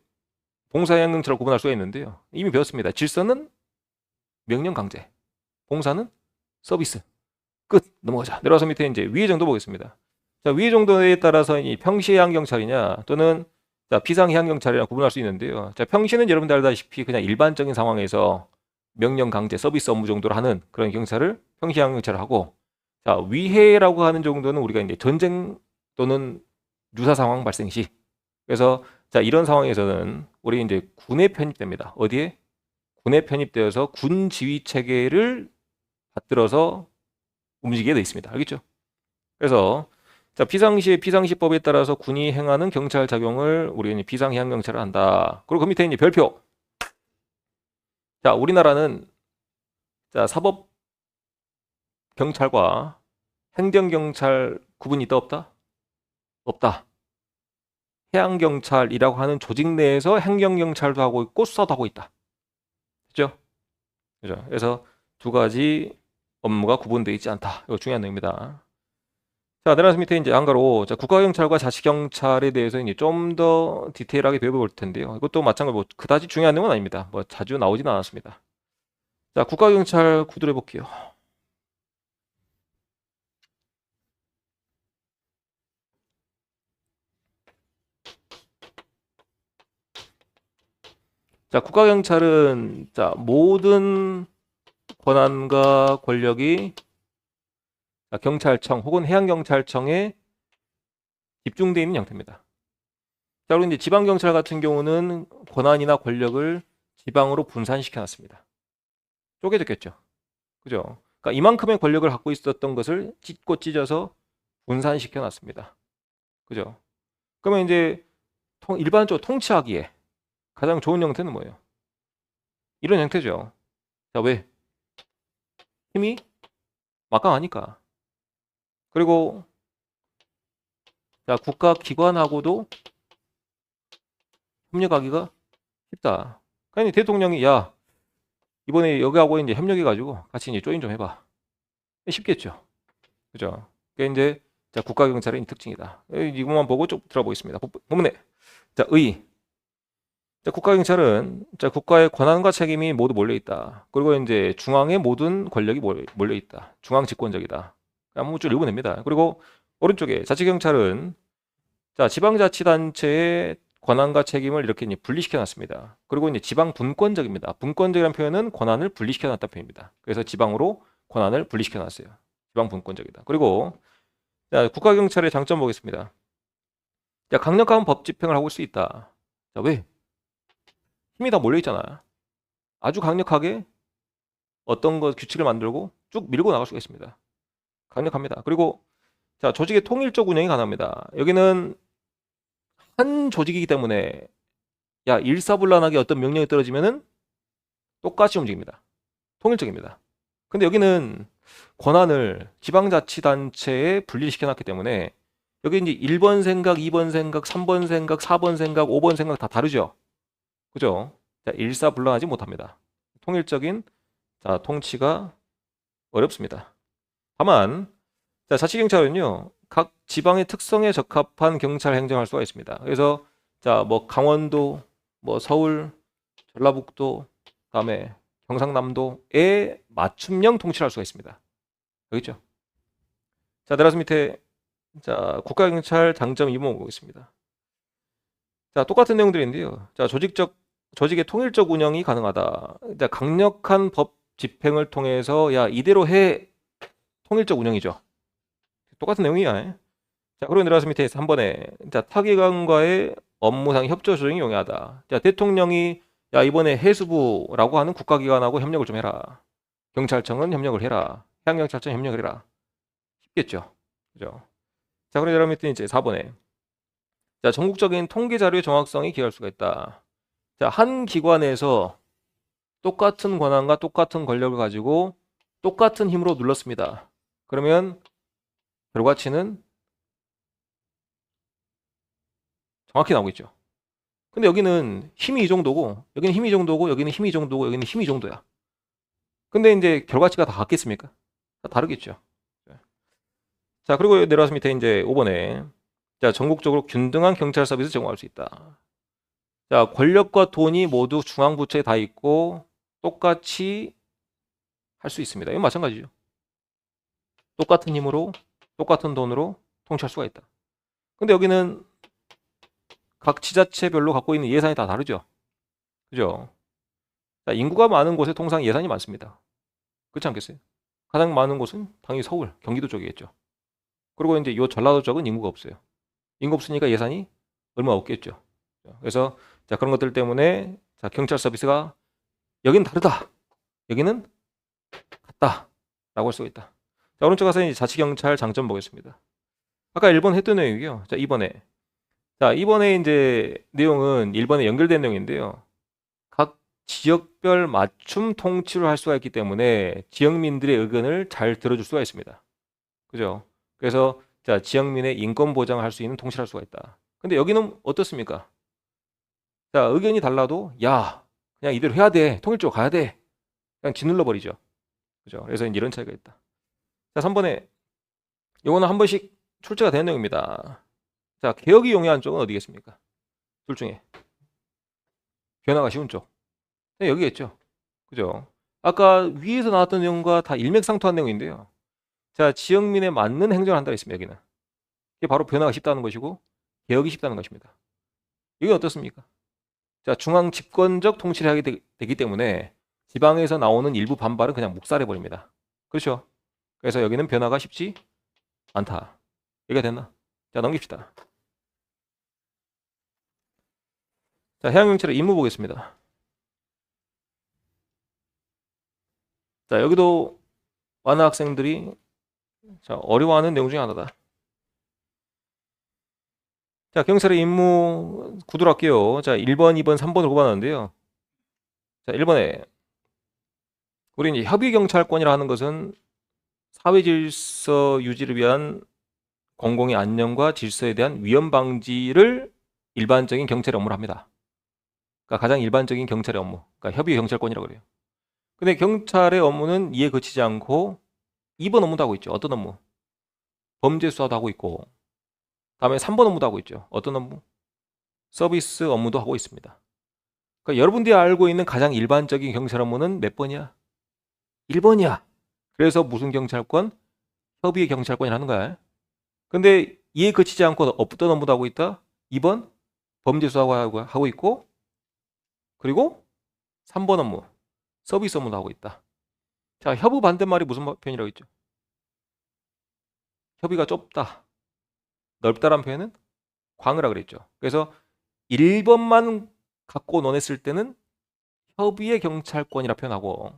A: 봉사해양 경찰을 구분할 수가 있는데요. 이미 배웠습니다. 질서는 명령 강제, 봉사는 서비스. 끝. 넘어가자. 내려와서 밑에 이제 위의 정도 보겠습니다. 자, 위의 정도에 따라서 이 평시해양 경찰이냐 또는 자, 비상해양 경찰이랑 구분할 수 있는데요. 자, 평시는 여러분들 알다시피 그냥 일반적인 상황에서 명령 강제 서비스 업무 정도를 하는 그런 경찰을 평시해양 경찰을 하고, 자, 위해라고 하는 정도는 우리가 이제 전쟁 또는 유사 상황 발생 시 그래서 자, 이런 상황에서는 우리 이제 군에 편입됩니다. 어디에? 군에 편입되어서 군 지휘 체계를 받들어서 움직이게 돼 있습니다. 알겠죠? 그래서 자, 비상시법에 따라서 군이 행하는 경찰 작용을 우리는 비상해양 경찰을 한다. 그리고 그 밑에 이제 별표. 자, 우리나라는 자, 사법 경찰과 행정 경찰 구분이 있다 없다? 없다. 해양 경찰이라고 하는 조직 내에서 행정 경찰도 하고 있고 수사도 하고 있다. 그죠? 그죠? 그래서 두 가지 업무가 구분되어 있지 않다. 이거 중요한 내용입니다. 자, 내려서 밑에 이제 한가로 자, 국가경찰과 자치경찰에 대해서 이제 좀 더 디테일하게 배워볼 텐데요. 이것도 마찬가지로 뭐 그다지 중요한 내용은 아닙니다. 뭐 자주 나오지는 않았습니다. 자, 국가경찰 구도를 해볼게요. 자, 국가경찰은 자, 모든 권한과 권력이 자, 경찰청 혹은 해양경찰청에 집중되어 있는 형태입니다. 자, 그리고 이제 지방경찰 같은 경우는 권한이나 권력을 지방으로 분산시켜 놨습니다. 쪼개졌겠죠. 그죠? 그러니까 이만큼의 권력을 갖고 있었던 것을 찢고 찢어서 분산시켜 놨습니다. 그죠? 그러면 이제 일반적으로 통치하기에 가장 좋은 형태는 뭐예요? 이런 형태죠. 자, 왜? 힘이 막강하니까. 그리고 자, 국가기관하고도 협력하기가 쉽다. 그러니 대통령이 야, 이번에 여기하고 이제 협력해가지고 같이 이제 조인 좀 해봐. 쉽겠죠. 그죠? 그게 이제 자, 국가경찰의 특징이다. 이것만 보고 쭉 들어보겠습니다. 본문에 자, 자, 국가경찰은 자, 국가의 권한과 책임이 모두 몰려 있다. 그리고 이제 중앙의 모든 권력이 몰려 있다. 중앙 집권적이다. 한번 쭉 읽으면 됩니다. 그리고 오른쪽에 자치경찰은 자, 지방자치단체의 권한과 책임을 이렇게 이제 분리시켜 놨습니다. 그리고 이제 지방 분권적입니다. 분권적이라는 표현은 권한을 분리시켜 놨다는 표현입니다. 그래서 지방으로 권한을 분리시켜 놨어요. 지방 분권적이다. 그리고 자, 국가경찰의 장점 보겠습니다. 자, 강력한 법 집행을 하고 수 있다. 자, 왜? 힘이 다 몰려 있잖아. 아주 강력하게 어떤 것 규칙을 만들고 쭉 밀고 나갈 수가 있습니다. 강력합니다. 그리고 자, 조직의 통일적 운영이 가능합니다. 여기는 한 조직이기 때문에 야, 일사불란하게 어떤 명령이 떨어지면은 똑같이 움직입니다. 통일적입니다. 근데 여기는 권한을 지방자치단체에 분리시켜 놨기 때문에 여기 이제 1번 생각, 2번 생각, 3번 생각, 4번 생각, 5번 생각 다 다르죠. 그죠? 자, 일사불란하지 못합니다. 통일적인 자, 통치가 어렵습니다. 다만 자, 자치경찰은요, 각 지방의 특성에 적합한 경찰 행정을 할 수가 있습니다. 그래서 자, 뭐 강원도, 뭐 서울, 전라북도, 그다음에 경상남도에 맞춤형 통치를 할 수가 있습니다. 여기 있죠. 자, 내려서 밑에 자, 국가경찰 장점 2번 보겠습니다. 자, 똑같은 내용들인데요. 자, 조직의 통일적 운영이 가능하다. 자, 강력한 법 집행을 통해서 야, 이대로 해 통일적 운영이죠. 똑같은 내용이야. 자, 그리고 내려서 밑에 3번에 자, 타기관과의 업무상 협조 조정이 용이하다. 자, 대통령이 야, 이번에 해수부라고 하는 국가기관하고 협력을 좀 해라. 경찰청은 협력을 해라. 해양경찰청 협력을 해라. 쉽겠죠. 그죠? 자, 그리고 여러분 밑에 이제 4번에 자, 전국적인 통계 자료의 정확성이 기여할 수가 있다. 자, 한 기관에서 똑같은 권한과 똑같은 권력을 가지고 똑같은 힘으로 눌렀습니다. 그러면 결과치는 정확히 나오고 있죠. 근데 여기는 힘이 이 정도고, 여기는 힘이 이 정도고, 여기는 힘이 이 정도고, 여기는 힘이 이 정도야. 근데 이제 결과치가 다 같겠습니까? 다 다르겠죠. 자, 그리고 내려와서 밑에 이제 5번에 자, 전국적으로 균등한 경찰 서비스 제공할 수 있다. 자, 권력과 돈이 모두 중앙부처에 다 있고 똑같이 할 수 있습니다. 이건 마찬가지죠. 똑같은 힘으로 똑같은 돈으로 통치할 수가 있다. 근데 여기는 각 지자체별로 갖고 있는 예산이 다 다르죠. 그죠? 자, 인구가 많은 곳에 통상 예산이 많습니다. 그렇지 않겠어요? 가장 많은 곳은 당연히 서울, 경기도 쪽이겠죠. 그리고 이제 요 전라도 쪽은 인구가 없어요. 인구 없으니까 예산이 얼마 없겠죠. 그래서 자, 그런 것들 때문에 자, 경찰 서비스가 여기는 다르다. 여기는 같다. 라고 할 수가 있다. 자, 오른쪽 가서 이제 자치경찰 장점 보겠습니다. 아까 1번 했던 내용이고요. 자, 2번에. 자, 이번에 이제 내용은 1번에 연결된 내용인데요. 각 지역별 맞춤 통치를 할 수가 있기 때문에 지역민들의 의견을 잘 들어줄 수가 있습니다. 그죠? 그래서 자, 지역민의 인권 보장을 할 수 있는 통치를 할 수가 있다. 근데 여기는 어떻습니까? 자, 의견이 달라도 야, 그냥 이대로 해야 돼. 통일적으로 가야 돼. 그냥 짓눌러 버리죠. 그죠? 그래서 이제 이런 차이가 있다. 자, 3번에 요거는 한 번씩 출제가 되는 내용입니다. 자, 개혁이 용이한 쪽은 어디겠습니까? 둘 중에 변화가 쉬운 쪽. 네, 여기겠죠. 그죠? 아까 위에서 나왔던 내용과 다 일맥상통한 내용인데요. 자, 지역민에 맞는 행정을 한다 했습니다. 여기는. 이게 바로 변화가 쉽다는 것이고 개혁이 쉽다는 것입니다. 이게 어떻습니까? 자, 중앙 집권적 통치를 하게 되기 때문에 지방에서 나오는 일부 반발은 그냥 묵살해 버립니다. 그렇죠? 그래서 여기는 변화가 쉽지 않다. 이해가 됐나? 자, 넘깁시다. 자, 해양경찰의 임무 보겠습니다. 자, 여기도 많은 학생들이 자, 어려워하는 내용 중에 하나다. 자, 경찰의 임무 구도로 할게요. 자, 1번, 2번, 3번을 뽑아놨는데요. 자, 1번에 우리 이제 협의경찰권이라 하는 것은 사회 질서 유지를 위한 공공의 안녕과 질서에 대한 위험 방지를 일반적인 경찰의 업무를 합니다. 그러니까 가장 일반적인 경찰의 업무, 그러니까 협의 경찰권이라고 그래요. 근데 경찰의 업무는 이에 그치지 않고 2번 업무도 하고 있죠. 어떤 업무? 범죄 수사도 하고 있고, 다음에 3번 업무도 하고 있죠. 어떤 업무? 서비스 업무도 하고 있습니다. 그러니까 여러분들이 알고 있는 가장 일반적인 경찰 업무는 몇 번이야? 1번이야. 그래서 무슨 경찰권? 협의의 경찰권이라는 거야. 근데 이에 그치지 않고 어떤 업무도 하고 있다? 2번 범죄 수사하고 하고 있고, 그리고 3번 업무 서비스 업무도 하고 있다. 자, 협의 반대말이 무슨 표현이라고 했죠? 협의가 좁다, 넓다란 표현은 광의라 그랬죠. 그래서 1번만 갖고 논했을 때는 협의의 경찰권이라 표현하고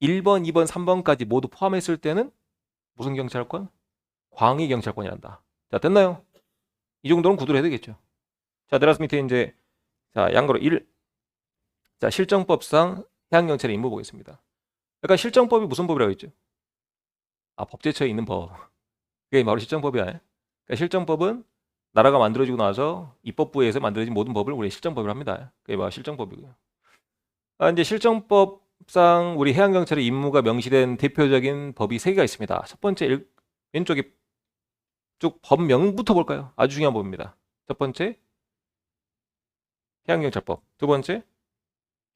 A: 1번, 2번, 3번까지 모두 포함했을 때는 무슨 경찰권? 광의 경찰권이란다. 자, 됐나요? 이 정도는 구두로 해야 되겠죠. 자, 내려서 밑에 이제 자, 양거로 1. 자, 실정법상 해양경찰의 임무 보겠습니다. 그러니까 실정법이 무슨 법이라고 했죠? 아, 법제처에 있는 법. 그게 바로 실정법이야. 그러니까 실정법은 나라가 만들어지고 나서 입법부에서 만들어진 모든 법을 우리 실정법이라고 합니다. 그게 바로 실정법이고요. 아, 이제 실정법상 우리 해양경찰의 임무가 명시된 대표적인 법이 3개가 있습니다. 첫 번째 왼쪽에 쭉 법명부터 볼까요? 아주 중요한 법입니다. 첫 번째 해양경찰법, 두 번째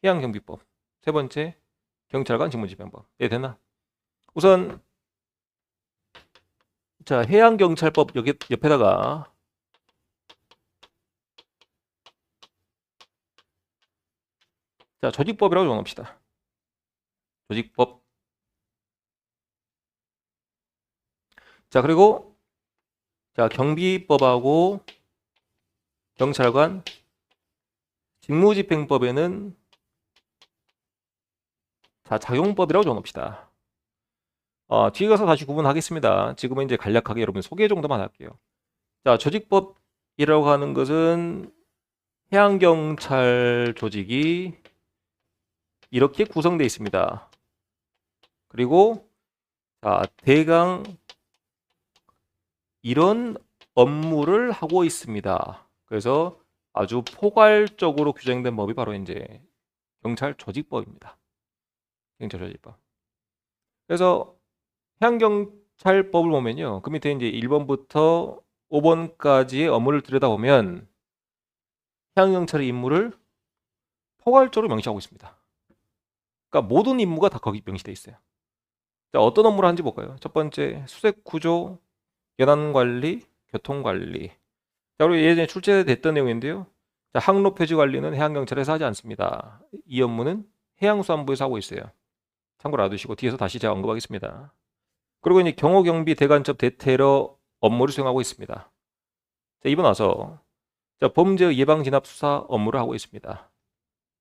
A: 해양경비법, 세 번째 경찰관 직무집행법. 예, 됐나? 우선 자, 해양경찰법 여기 옆에다가 자, 조직법이라고 정합시다. 조직법. 자, 그리고 자, 경비법하고 경찰관 직무집행법에는 자, 작용법이라고 정합시다. 뒤에 가서 다시 구분하겠습니다. 지금은 이제 간략하게 여러분 소개 정도만 할게요. 자, 조직법이라고 하는 것은 해양경찰 조직이 이렇게 구성되어 있습니다. 그리고 자, 대강 이런 업무를 하고 있습니다. 그래서 아주 포괄적으로 규정된 법이 바로 이제 경찰 조직법입니다. 경찰 조직법. 그래서 해양경찰법을 보면요. 그 밑에 이제 1번부터 5번까지의 업무를 들여다보면 해양경찰의 임무를 포괄적으로 명시하고 있습니다. 그러니까 모든 임무가 다 거기 명시되어 있어요. 자, 어떤 업무를 하는지 볼까요? 첫 번째, 수색 구조, 연안 관리, 교통 관리. 자, 그리고 예전에 출제됐던 내용인데요. 자, 항로 표지 관리는 해양경찰에서 하지 않습니다. 이 업무는 해양수산부에서 하고 있어요. 참고로 알아두시고 뒤에서 다시 제가 언급하겠습니다. 그리고 이제 경호 경비 대간첩 대테러 업무를 수행하고 있습니다. 자, 이번 와서 자, 범죄 예방 진압 수사 업무를 하고 있습니다.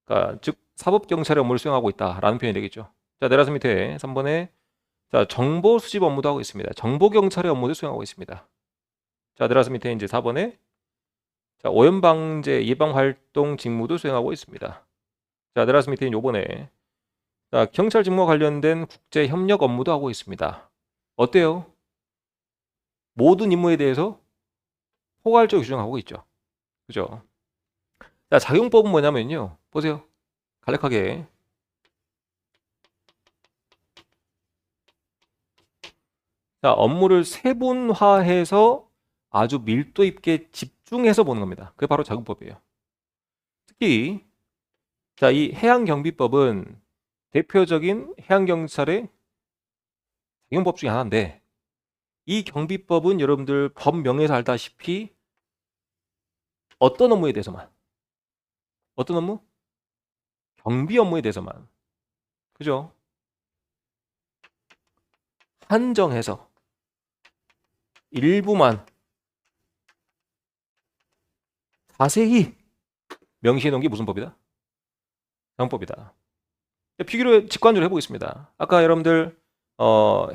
A: 그러니까 즉 사법 경찰의 업무를 수행하고 있다라는 표현이 되겠죠. 자, 내려서 밑에 3번에 자, 정보 수집 업무도 하고 있습니다. 정보 경찰의 업무도 수행하고 있습니다. 자, 내려서 밑에 이제 4번에 자, 오염 방제 예방 활동 직무도 수행하고 있습니다. 자, 내려서 밑에 5번에 자, 경찰 직무와 관련된 국제 협력 업무도 하고 있습니다. 어때요? 모든 임무에 대해서 포괄적으로 규정하고 있죠. 그죠? 자, 작용법은 뭐냐면요. 보세요. 간략하게. 자, 업무를 세분화해서 아주 밀도 있게 집중해서 보는 겁니다. 그게 바로 작용법이에요. 특히 자, 이 해양경비법은 대표적인 해양경찰의 작용법 중에 하나인데 이 경비법은 여러분들 법명에서 알다시피 어떤 업무에 대해서만 어떤 업무? 경비 업무에 대해서만 그죠? 한정해서 일부만 자세히 명시해 놓은 게 무슨 법이다? 작용법이다. 비교를 직관적으로 해보겠습니다. 아까 여러분들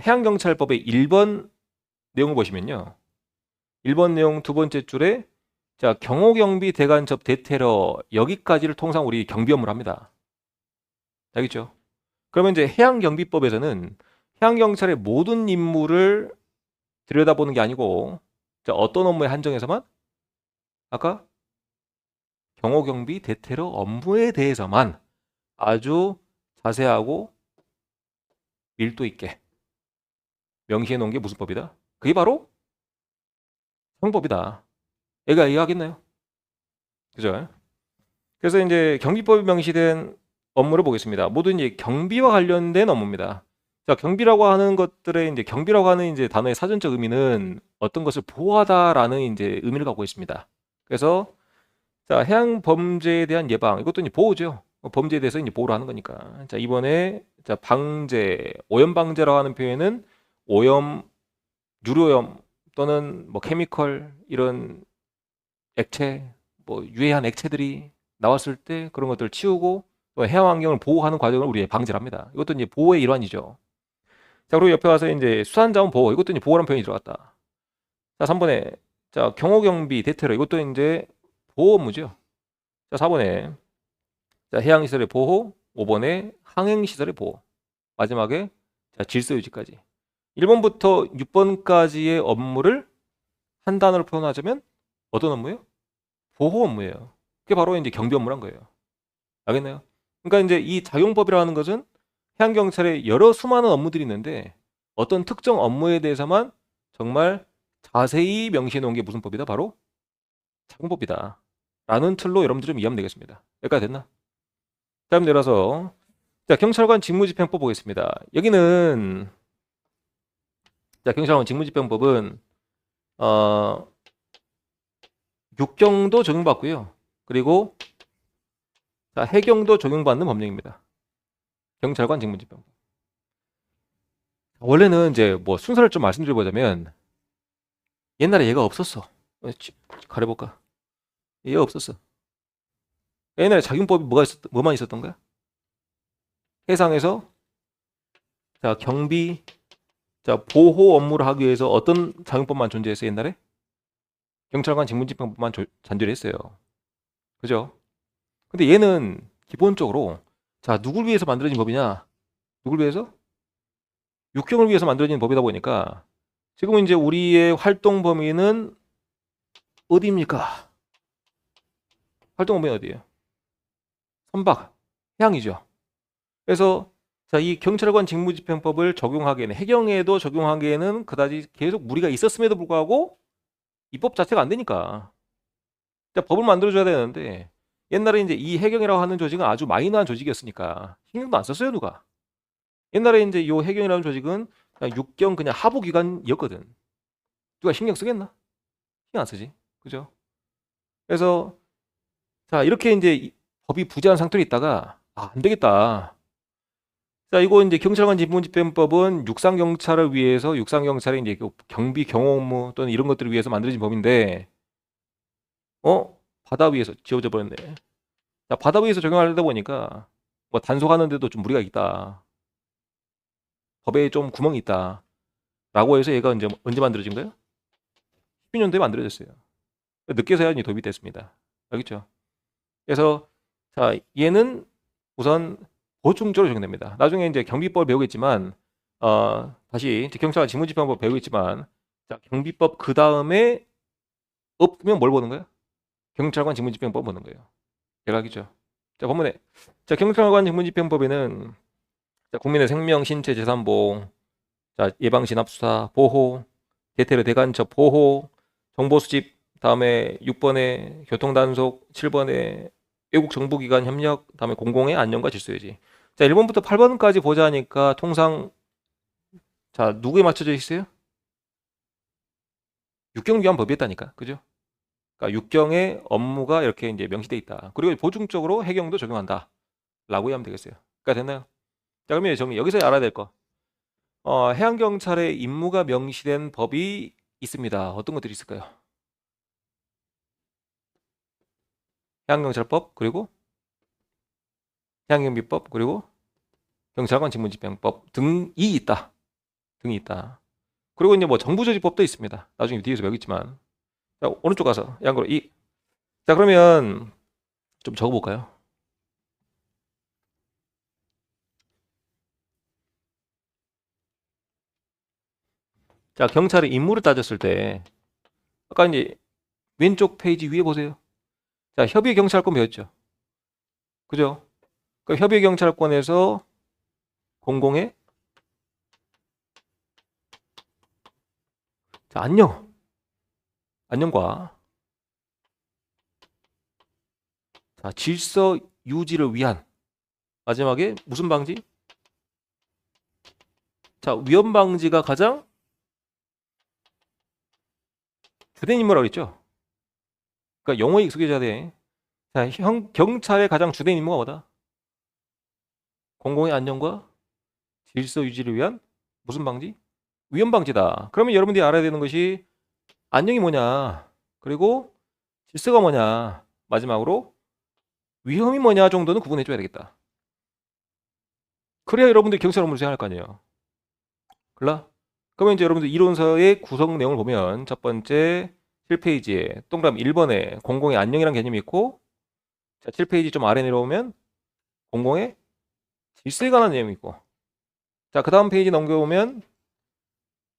A: 해양경찰법의 1번 내용을 보시면요. 1번 내용 두 번째 줄에 자, 경호경비 대간접 대테러 여기까지를 통상 우리 경비 업무를 합니다. 알겠죠? 그러면 이제 해양경비법에서는 해양경찰의 모든 임무를 들여다보는 게 아니고 자, 어떤 업무에 한정해서만 아까 경호경비 대테러 업무에 대해서만 아주 자세하고 밀도 있게 명시해 놓은 게 무슨 법이다? 그게 바로 형법이다. 애가 이해하겠나요? 그죠? 그래서 이제 경비법에 명시된 업무를 보겠습니다. 모두 이제 경비와 관련된 업무입니다. 자, 경비라고 하는 것들의 이제 경비라고 하는 이제 단어의 사전적 의미는 어떤 것을 보호하다라는 이제 의미를 갖고 있습니다. 그래서 자, 해양 범죄에 대한 예방 이것도 이제 보호죠. 범죄에 대해서 이제 보호를 하는 거니까. 자, 이번에 자, 방제, 오염 방제라고 하는 표현은 오염, 유료염 또는 뭐 케미컬 이런 액체, 뭐 유해한 액체들이 나왔을 때 그런 것들을 치우고 또 해양 환경을 보호하는 과정을 우리 방제를 합니다. 이것도 이제 보호의 일환이죠. 자, 그리고 옆에 와서 이제 수산자원 보호 이것도 이제 보호라는 표현이 들어갔다. 자, 3번에 자, 경호경비 대테러 이것도 이제 보호 업무죠. 자, 4번에 자, 해양시설의 보호, 5번에 항행시설의 보호, 마지막에 자, 질서유지까지 1번부터 6번까지의 업무를 한 단어로 표현하자면 어떤 업무예요? 보호 업무예요. 그게 바로 이제 경비 업무란 거예요. 알겠나요? 그러니까 이제 이 작용법이라는 것은 해양경찰의 여러 수많은 업무들이 있는데 어떤 특정 업무에 대해서만 정말 자세히 명시해 놓은 게 무슨 법이다? 바로 작용법이다. 라는 틀로 여러분들 좀 이해하면 되겠습니다. 여기까지 됐나? 다음 내려서 자, 경찰관 직무집행법 보겠습니다. 여기는 자, 경찰관 직무집행법은 육경도 적용받고요. 그리고 자, 해경도 적용받는 법령입니다. 경찰관 직무집행법. 원래는 이제 뭐 순서를 좀 말씀드려보자면 옛날에 얘가 없었어. 가려볼까? 얘가 없었어. 옛날에 작용법이 뭐만 있었던 거야? 해상에서 자, 경비, 자, 보호 업무를 하기 위해서 어떤 작용법만 존재했어요, 옛날에? 경찰관 직무집행법만 잔존 했어요. 그죠? 근데 얘는 기본적으로 자, 누굴 위해서 만들어진 법이냐? 누굴 위해서? 육경을 위해서 만들어진 법이다 보니까 지금 이제 우리의 활동 범위는 어디입니까? 활동 범위는 어디예요? 선박, 해양이죠. 그래서 자, 이 경찰관 직무집행법을 적용하기에는 해경에도 적용하기에는 그다지 계속 무리가 있었음에도 불구하고 입법 자체가 안 되니까 자, 법을 만들어줘야 되는데 옛날에 이제 이 해경이라고 하는 조직은 아주 마이너한 조직이었으니까 신경도 안 썼어요 누가. 옛날에 이제 이 해경이라는 조직은 그냥 육경 그냥 하부기관이었거든. 누가 신경 쓰겠나? 신경 안 쓰지, 그죠? 그래서 자, 이렇게 이제 법이 부재한 상태로 있다가 안 되겠다. 자, 이거 이제 경찰관 직무집행법은 육상 경찰을 위해서 육상 경찰의 이제 경비 경호 업무 또는 이런 것들을 위해서 만들어진 법인데 바다 위에서 지워져 버렸네. 자, 바다 위에서 적용하려다 보니까 뭐 단속하는데도 좀 무리가 있다. 법에 좀 구멍이 있다. 라고 해서 얘가 언제 만들어진 거예요? 10년도에 만들어졌어요. 늦게서야 이제 도입이 됐습니다. 알겠죠? 그래서 자, 얘는 우선 보충적으로 적용됩니다. 나중에 이제 경비법을 배우겠지만 다시 이제 경찰관 직무집행법 배우겠지만 자, 경비법 그 다음에 없으면 뭘 보는 거예요? 경찰관 직무집행법 보는 거예요. 제가 알겠죠? 자, 본문에 자, 경찰관 직무집행법에는 자, 국민의 생명, 신체, 재산 보호, 자, 예방 진압 수사 보호, 대테러 대간첩 보호, 정보 수집, 다음에 6번에 교통 단속, 7번에 외국 정보기관 협력, 다음에 공공의 안녕과 질서 유지. 자, 1번부터 8번까지 보자니까 통상 자, 누구에 맞춰져 있어요? 육경 위한 법이었다니까. 그죠? 그러니까 육경의 업무가 이렇게 이제 명시돼 있다. 그리고 보충적으로 해경도 적용한다. 라고 하면 되겠어요. 그러니까 됐나요? 자, 그러면 정리. 여기서 알아야 될 거. 해양경찰의 임무가 명시된 법이 있습니다. 어떤 것들이 있을까요? 해양경찰법, 그리고 해양경비법, 그리고 경찰관 직무집행법 등이 있다. 등이 있다. 그리고 이제 뭐 정부조직법도 있습니다. 나중에 뒤에서 배우겠지만. 자, 오른쪽 가서 양으로 이. 자, 그러면 좀 적어볼까요? 자, 경찰의 임무를 따졌을 때 아까 이제 왼쪽 페이지 위에 보세요. 자, 협의 경찰권 배웠죠. 그죠? 그 협의 경찰권에서 공공의 자, 안녕과 자, 질서 유지를 위한 마지막에 무슨 방지? 자, 위험 방지가 가장 주된 임무라고 했죠. 그러니까 영어에 익숙해져야 돼. 자, 경찰의 가장 주된 임무가 뭐다? 공공의 안녕과 질서 유지를 위한 무슨 방지? 위험 방지다. 그러면 여러분들이 알아야 되는 것이 안녕이 뭐냐, 그리고 질서가 뭐냐, 마지막으로 위험이 뭐냐 정도는 구분해 줘야 되겠다. 그래야 여러분들이 경찰 업무를 수행할 거 아니에요. 그래? 그러면 이제 여러분들 이론서의 구성 내용을 보면 첫 번째 7페이지에 동그라미 1번에 공공의 안녕이란 개념이 있고, 자, 7페이지 좀 아래 내려오면 공공의 질서에 관한 내용이 있고, 자, 그 다음 페이지 넘겨보면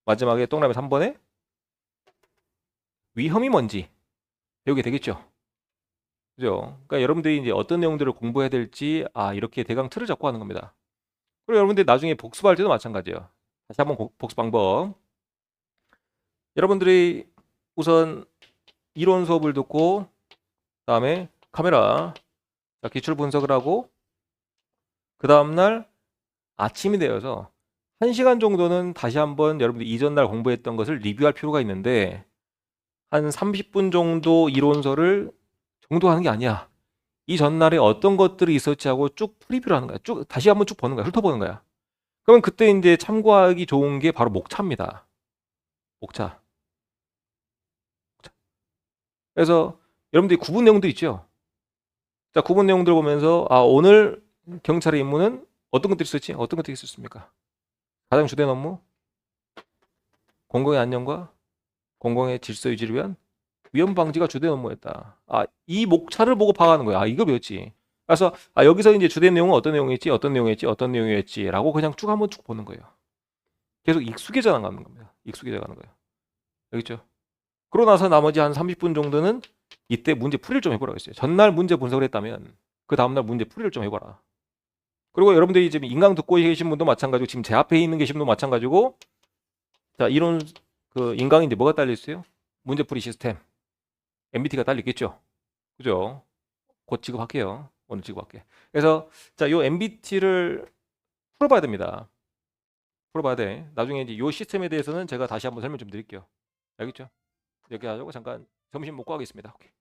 A: 마지막에 동그라미 3번에 위험이 뭔지 배우게 되겠죠. 그죠? 그러니까 여러분들이 이제 어떤 내용들을 공부해야 될지 이렇게 대강 틀을 잡고 하는 겁니다. 그리고 여러분들이 나중에 복습할 때도 마찬가지예요. 다시 한번 복습 방법. 여러분들이 우선 이론 수업을 듣고 다음에 카메라 기출 분석을 하고 그 다음날 아침이 되어서 1시간 정도는 다시 한번 여러분들이 이전날 공부했던 것을 리뷰할 필요가 있는데 한 30분 정도 이론서를 정도하는 게 아니야. 이 전날에 어떤 것들이 있었지 하고 쭉 프리뷰를 하는 거야. 쭉 다시 한번 쭉 보는 거야. 훑어보는 거야. 그러면 그때 이제 참고하기 좋은 게 바로 목차입니다. 목차. 그래서 여러분들이 구분 내용도 있죠. 자, 구분 내용들 보면서 오늘 경찰의 임무는 어떤 것들이 있었지? 어떤 것들이 있었습니까? 가장 주된 업무? 공공의 안녕과 공공의 질서 유지를 위한 위험 방지가 주된 업무였다. 이 목차를 보고 파악하는 거야. 이거 배웠지. 그래서 여기서 이제 주된 내용은 어떤 내용이었지, 어떤 내용이었지, 어떤 내용이었지라고 그냥 쭉 한번 쭉 보는 거예요. 계속 익숙해져 나가는 겁니다. 익숙해져 가는 거예요. 알겠죠? 그러고 나서 나머지 한 30분 정도는 이때 문제 풀이를 좀 해보라고 했어요. 전날 문제 분석을 했다면 그 다음날 문제 풀이를 좀 해봐라. 그리고 여러분들이 지금 인강 듣고 계신 분도 마찬가지고 지금 제 앞에 있는 계신 분도 마찬가지고, 자, 이런 그 인강이 이제 뭐가 딸려 있어요? 문제풀이 시스템 MBT가 딸려 있겠죠. 그죠? 곧 지급할게요. 오늘 지급할게. 그래서 자, 요 MBT를 풀어봐야 됩니다. 풀어봐야 돼. 나중에 이제 요 시스템에 대해서는 제가 다시 한번 설명 좀 드릴게요. 알겠죠? 이렇게 하자고 잠깐 점심 먹고 하겠습니다. 오케이.